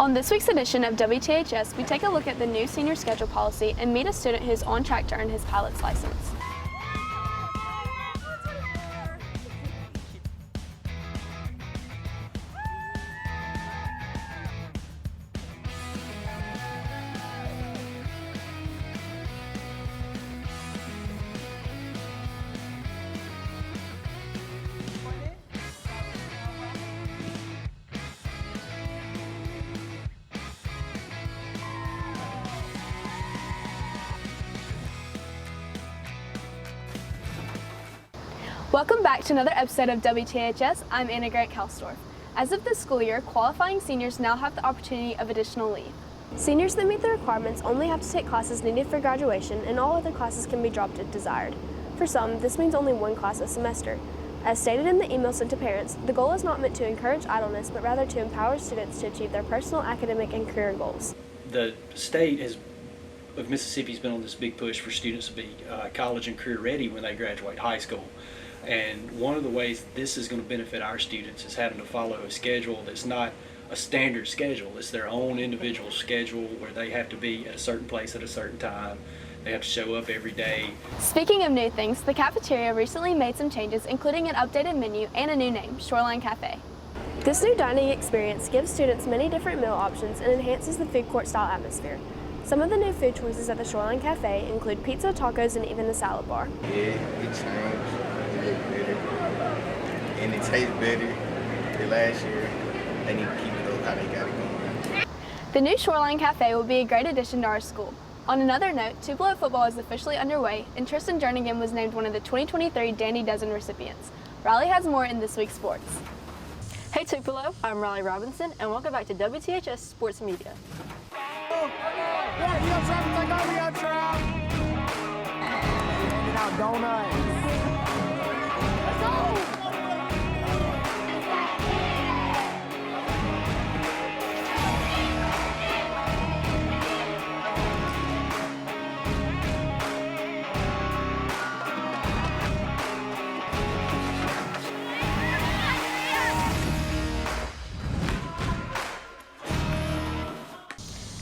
On this week's edition of WTHS, we take a look at the new senior schedule policy and meet a student who is on track to earn his pilot's license. Welcome back to another episode of WTHS. I'm Anna Kahlstorf. As of this school year, qualifying seniors now have the opportunity of additional leave. Seniors that meet the requirements only have to take classes needed for graduation, and all other classes can be dropped if desired. For some, this means only one class a semester. As stated in the email sent to parents, the goal is not meant to encourage idleness, but rather to empower students to achieve their personal, academic, and career goals. The state of Mississippi has been on this big push for students to be college and career ready when they graduate high school. And one of the ways this is going to benefit our students is having to follow a schedule that's not a standard schedule. It's their own individual schedule where they have to be at a certain place at a certain time. They have to show up every day. Speaking of new things, the cafeteria recently made some changes, including an updated menu and a new name, Shoreline Cafe. This new dining experience gives students many different meal options and enhances the food court style atmosphere. Some of the new food choices at the Shoreline Cafe include pizza, tacos, and even a salad bar. Yeah, it changed. It looked better. And it tastes better than last year. They need to keep it up how they got it going. The new Shoreline Cafe will be a great addition to our school. On another note, Tupelo football is officially underway, and Tristan Jernigan was named one of the 2023 Dandy Dozen recipients. Rylie has more in this week's sports. Hey Tupelo, I'm Rylie Robinson, and welcome back to WTHS Sports Media.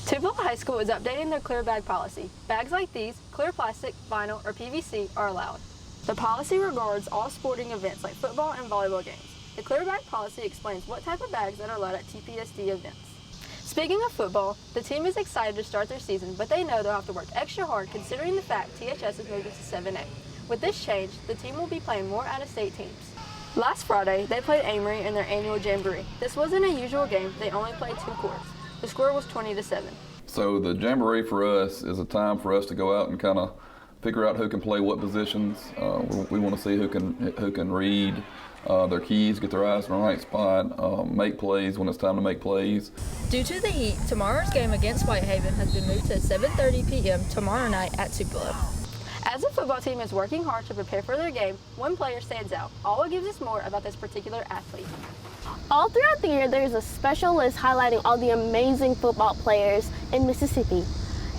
Tupelo High School is updating their clear bag policy. Bags like these, clear plastic, vinyl, or PVC, are allowed. The policy regards all sporting events like football and volleyball games. The clear bag policy explains what type of bags that are allowed at TPSD events. Speaking of football, the team is excited to start their season, but they know they'll have to work extra hard considering the fact THS is moving to 7A. With this change, the team will be playing more out-of-state teams. Last Friday, they played Amory in their annual jamboree. This wasn't a usual game, they only played 2 quarters. The score was 20-7. So the jamboree for us is a time for us to go out and kind of figure out who can play what positions. We want to see who can read their keys, get their eyes in the right spot, make plays when it's time to make plays. Due to the heat, tomorrow's game against Whitehaven has been moved to 7:30 p.m. tomorrow night at Tupelo. As the football team is working hard to prepare for their game, one player stands out. Alwa gives us more about this particular athlete. All throughout the year, there's a special list highlighting all the amazing football players in Mississippi.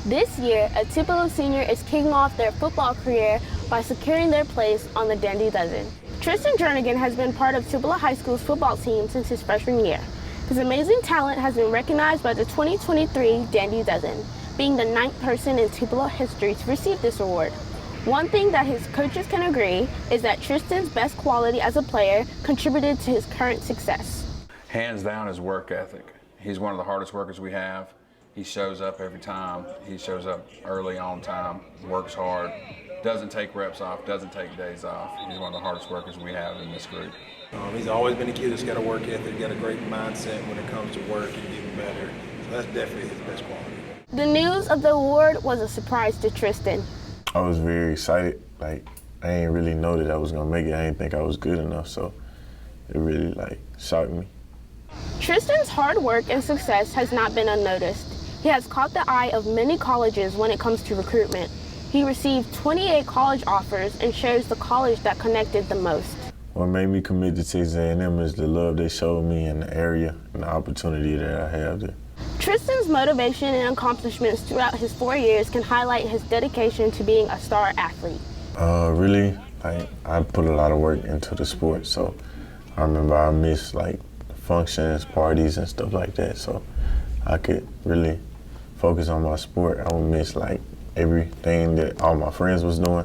This year, a Tupelo senior is kicking off their football career by securing their place on the Dandy Dozen. Tristan Jernigan has been part of Tupelo High School's football team since his freshman year. His amazing talent has been recognized by the 2023 Dandy Dozen, being the 9th person in Tupelo history to receive this award. One thing that his coaches can agree is that Tristan's best quality as a player contributed to his current success. Hands down his work ethic. He's one of the hardest workers we have. He shows up every time. He shows up early, on time, works hard, doesn't take reps off, doesn't take days off. He's one of the hardest workers we have in this group. He's always been a kid that's got a work ethic, got a great mindset when it comes to work and getting better. So that's definitely his best quality. The news of the award was a surprise to Tristan. I was very excited. I didn't really know that I was gonna make it. I didn't think I was good enough, so it really shocked me. Tristan's hard work and success has not been unnoticed. He has caught the eye of many colleges when it comes to recruitment. He received 28 college offers and shares the college that connected the most. What made me commit to Texas A&M is the love they showed me in the area and the opportunity that I have there. Tristan's motivation and accomplishments throughout his 4 years can highlight his dedication to being a star athlete. Really, I put a lot of work into the sport, so I remember I missed functions, parties, and stuff like that. So I could really focus on my sport. I would miss like everything that all my friends was doing.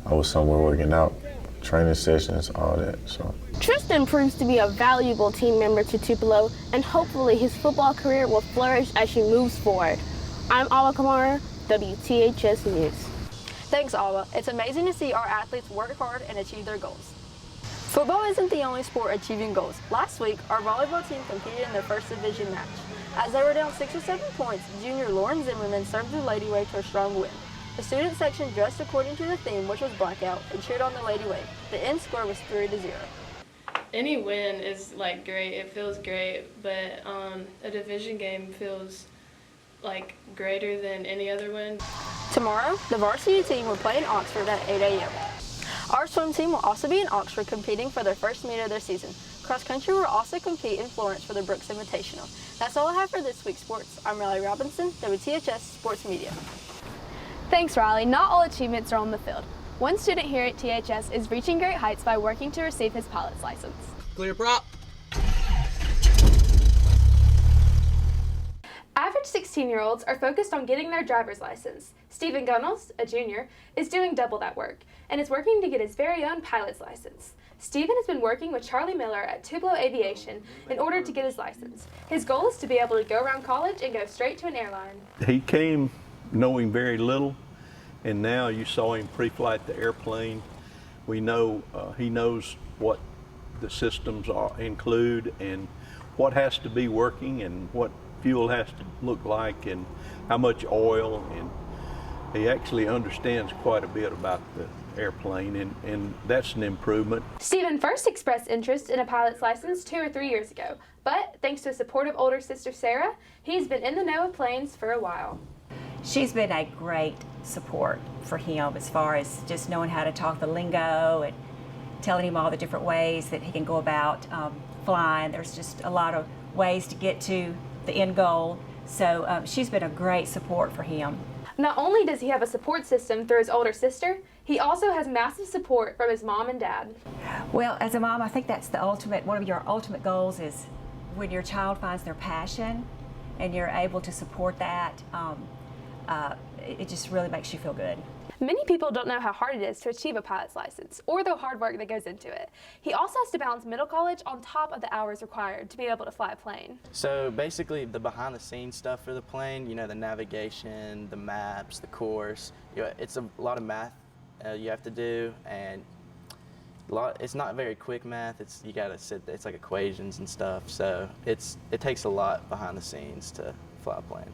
I was somewhere working out, training sessions, all that. So Tristan proves to be a valuable team member to Tupelo, and hopefully his football career will flourish as she moves forward. I'm Camara, WTHS News. Thanks, Alba. It's amazing to see our athletes work hard and achieve their goals. Football isn't the only sport achieving goals. Last week, our volleyball team competed in their first division match. As they were down 6 or 7 points, junior Lauren Zimmerman served the Lady Wave to a strong win. The student section dressed according to the theme, which was blackout, and cheered on the Lady Wave. The end score was 3-0. Any win is like great. It feels great, but a division game feels like greater than any other win. Tomorrow, the varsity team will play in Oxford at 8 a.m. Our swim team will also be in Oxford competing for their first meet of their season. Cross country will also compete in Florence for the Brooks Invitational. That's all I have for this week's sports. I'm Rylie Robinson, WTHS Sports Media. Thanks, Rylie. Not all achievements are on the field. One student here at THS is reaching great heights by working to receive his pilot's license. Clear prop. Average 16-year-olds are focused on getting their driver's license. Stephen Gunnels, a junior, is doing double that work and is working to get his very own pilot's license. Stephen has been working with Charlie Miller at Tupelo Aviation in order to get his license. His goal is to be able to go around college and go straight to an airline. He came knowing very little, and now you saw him pre-flight the airplane. We know he knows what the systems include and what has to be working and what fuel has to look like and how much oil, and he actually understands quite a bit about the airplane, and that's an improvement. Stephen first expressed interest in a pilot's license 2 or 3 years ago, but thanks to a supportive older sister Sarah, he's been in the know of planes for a while. She's been a great support for him as far as just knowing how to talk the lingo and telling him all the different ways that he can go about flying. There's just a lot of ways to get to the end goal, so she's been a great support for him. Not only does he have a support system through his older sister, he also has massive support from his mom and dad. Well, as a mom, I think that's the ultimate, one of your ultimate goals is when your child finds their passion and you're able to support that, it just really makes you feel good. Many people don't know how hard it is to achieve a pilot's license or the hard work that goes into it. He also has to balance middle college on top of the hours required to be able to fly a plane. So basically the behind the scenes stuff for the plane, you know, the navigation, the maps, the course, you know, it's a lot of math you have to do, and it's not very quick math. You gotta sit, it's like equations and stuff, so it takes a lot behind the scenes to fly a plane.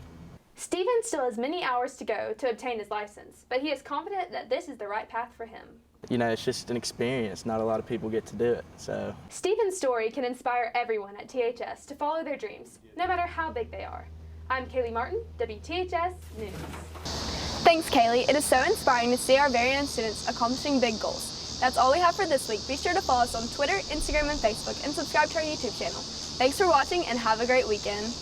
Stephen still has many hours to go to obtain his license, but he is confident that this is the right path for him. You know, it's just an experience. Not a lot of people get to do it, so. Stephen's story can inspire everyone at THS to follow their dreams, no matter how big they are. I'm Caleigh Martin, WTHS News. Thanks, Caleigh. It is so inspiring to see our very own students accomplishing big goals. That's all we have for this week. Be sure to follow us on Twitter, Instagram, and Facebook, and subscribe to our YouTube channel. Thanks for watching, and have a great weekend.